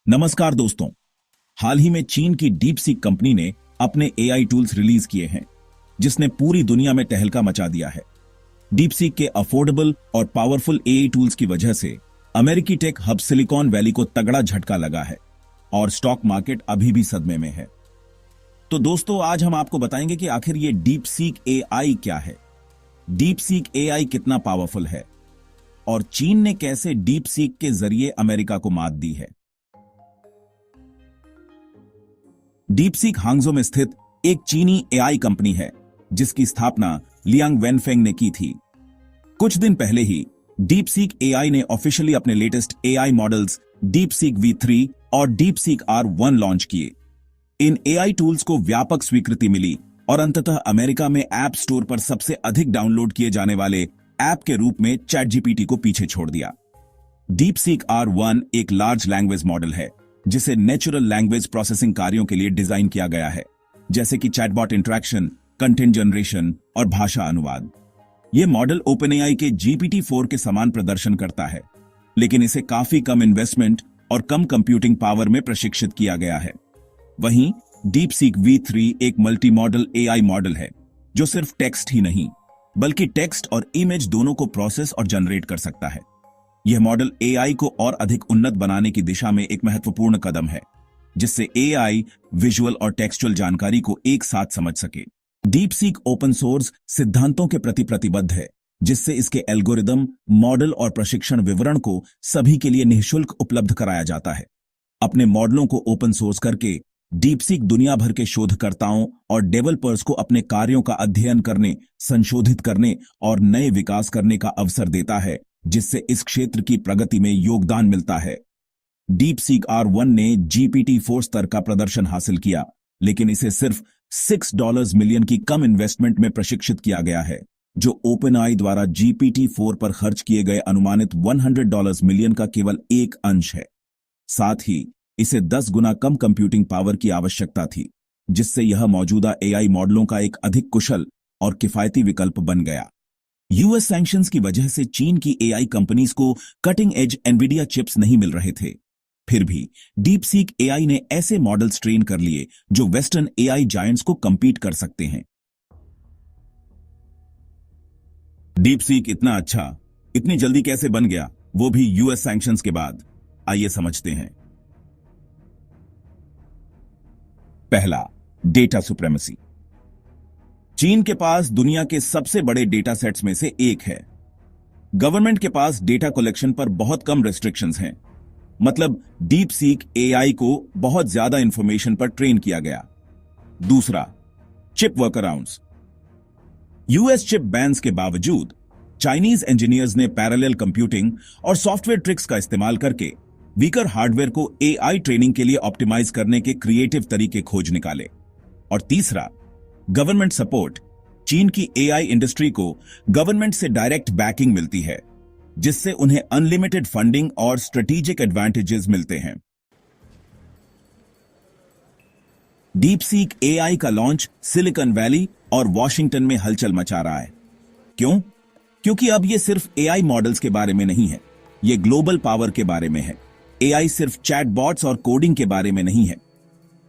नमस्कार दोस्तों। हाल ही में चीन की डीप सीक कंपनी ने अपने एआई टूल्स रिलीज किए हैं जिसने पूरी दुनिया में तहलका मचा दिया है। डीप सीक के अफोर्डेबल और पावरफुल एआई टूल्स की वजह से अमेरिकी टेक हब सिलिकॉन वैली को तगड़ा झटका लगा है और स्टॉक मार्केट अभी भी सदमे में है। तो दोस्तों, आज हम आपको बताएंगे कि आखिर ये डीप सीक एआई क्या है, डीप सीक एआई कितना पावरफुल है और चीन ने कैसे डीप सीक के जरिए अमेरिका को मात दी है। डीप सीक हांगझो में स्थित एक चीनी एआई कंपनी है जिसकी स्थापना लियांग वेनफेंग ने की थी। कुछ दिन पहले ही डीप सीक एआई ने ऑफिशियली अपने latest AI models deep seek V3 और डीप सीक R1 लॉन्च किए। इन एआई टूल्स को व्यापक स्वीकृति मिली और अंततः अमेरिका में ऐप स्टोर पर सबसे अधिक डाउनलोड किए जाने वाले ऐप के रूप में चैट जीपीटी को पीछे छोड़ दिया। डीप सीक R1 एक लार्ज लैंग्वेज मॉडल है जिसे नेचुरल लैंग्वेज प्रोसेसिंग कार्यों के लिए डिजाइन किया गया है, जैसे कि चैटबॉट इंटरैक्शन, कंटेंट जनरेशन और भाषा अनुवाद। यह मॉडल ओपनएआई के GPT-4 के समान प्रदर्शन करता है, लेकिन इसे काफी कम इन्वेस्टमेंट और कम कंप्यूटिंग पावर में प्रशिक्षित किया गया है। वहीं डीप सीक V3 एक मल्टी मॉडल एआई मॉडल है जो सिर्फ टेक्स्ट ही नहीं बल्कि टेक्स्ट और इमेज दोनों को प्रोसेस और जनरेट कर सकता है। यह मॉडल एआई को और अधिक उन्नत बनाने की दिशा में एक महत्वपूर्ण कदम है, जिससे एआई विजुअल और टेक्सचुअल जानकारी को एक साथ समझ सके। डीप सीक ओपन सोर्स सिद्धांतों के प्रति प्रतिबद्ध है, जिससे इसके एल्गोरिदम, मॉडल और प्रशिक्षण विवरण को सभी के लिए निःशुल्क उपलब्ध कराया जाता है। अपने मॉडलों को ओपन सोर्स करके डीप सीक दुनिया भर के शोधकर्ताओं और डेवलपर्स को अपने कार्यों का अध्ययन करने, संशोधित करने और नए विकास करने का अवसर देता है, जिससे इस क्षेत्र की प्रगति में योगदान मिलता है। डीप सीक R1 ने GPT-4 स्तर का प्रदर्शन हासिल किया, लेकिन इसे सिर्फ $6 मिलियन की कम इन्वेस्टमेंट में प्रशिक्षित किया गया है, जो ओपनएआई द्वारा GPT-4 पर खर्च किए गए अनुमानित $100 मिलियन का केवल एक अंश है। साथ ही इसे 10 गुना कम कंप्यूटिंग पावर की आवश्यकता थी, जिससे यह मौजूदा एआई मॉडलों का एक अधिक कुशल और किफायती विकल्प बन गया। यूएस सैंक्शंस की वजह से चीन की एआई कंपनीज को कटिंग एज एनवीडिया चिप्स नहीं मिल रहे थे। फिर भी डीप सीक एआई ने ऐसे मॉडल्स ट्रेन कर लिए जो वेस्टर्न एआई जायंट्स को कंपीट कर सकते हैं। डीप सीक इतना अच्छा, इतनी जल्दी कैसे बन गया, वो भी यूएस सैंक्शंस के बाद? आइए समझते हैं। पहला, डेटा सुप्रीमेसी। चीन के पास दुनिया के सबसे बड़े डेटा सेट्स में से एक है। गवर्नमेंट के पास डेटा कलेक्शन पर बहुत कम रेस्ट्रिक्शंस हैं, मतलब डीप सीक एआई को बहुत ज्यादा इंफॉर्मेशन पर ट्रेन किया गया। दूसरा, चिप वर्कअराउंड्स। यूएस चिप बैन्स के बावजूद चाइनीज इंजीनियर्स ने पैरेलल कंप्यूटिंग और सॉफ्टवेयर ट्रिक्स का इस्तेमाल करके वीकर हार्डवेयर को एआई ट्रेनिंग के लिए ऑप्टिमाइज करने के क्रिएटिव तरीके खोज निकाले। और तीसरा, गवर्नमेंट सपोर्ट। चीन की एआई इंडस्ट्री को गवर्नमेंट से डायरेक्ट बैकिंग मिलती है, जिससे उन्हें अनलिमिटेड फंडिंग और स्ट्रेटेजिक एडवांटेजेस मिलते हैं। डीप सीक एआई का लॉन्च सिलिकॉन वैली और वॉशिंगटन में हलचल मचा रहा है। क्यों? क्योंकि अब यह सिर्फ एआई मॉडल्स के बारे में नहीं है, यह ग्लोबल पावर के बारे में है। एआई सिर्फ चैटबॉट्स और कोडिंग के बारे में नहीं है,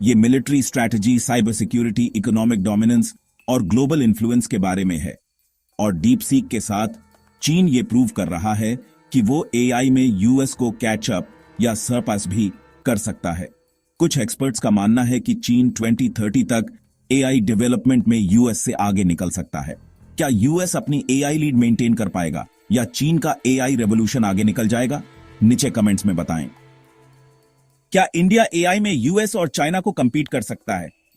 ये military strategy, cyber security, economic dominance और ग्लोबल इन्फ्लुएंस के बारे में है। और डीप सीक के साथ चीन ये प्रूव कर रहा है कि वो एआई में यूएस को कैचअप या सरपास भी कर सकता है। कुछ एक्सपर्ट्स का मानना है कि चीन 2030 तक एआई डेवलपमेंट में यूएस से आगे निकल सकता है। क्या यूएस अपनी एआई लीड मेंटेन कर पाएगा या चीन का एआई रेवोल्यूशन आगे निकल जाएगा? नीचे कमेंट्स में बताएं। क्या इंडिया एआई में यूएस और चाइना को कंपीट कर सकता है?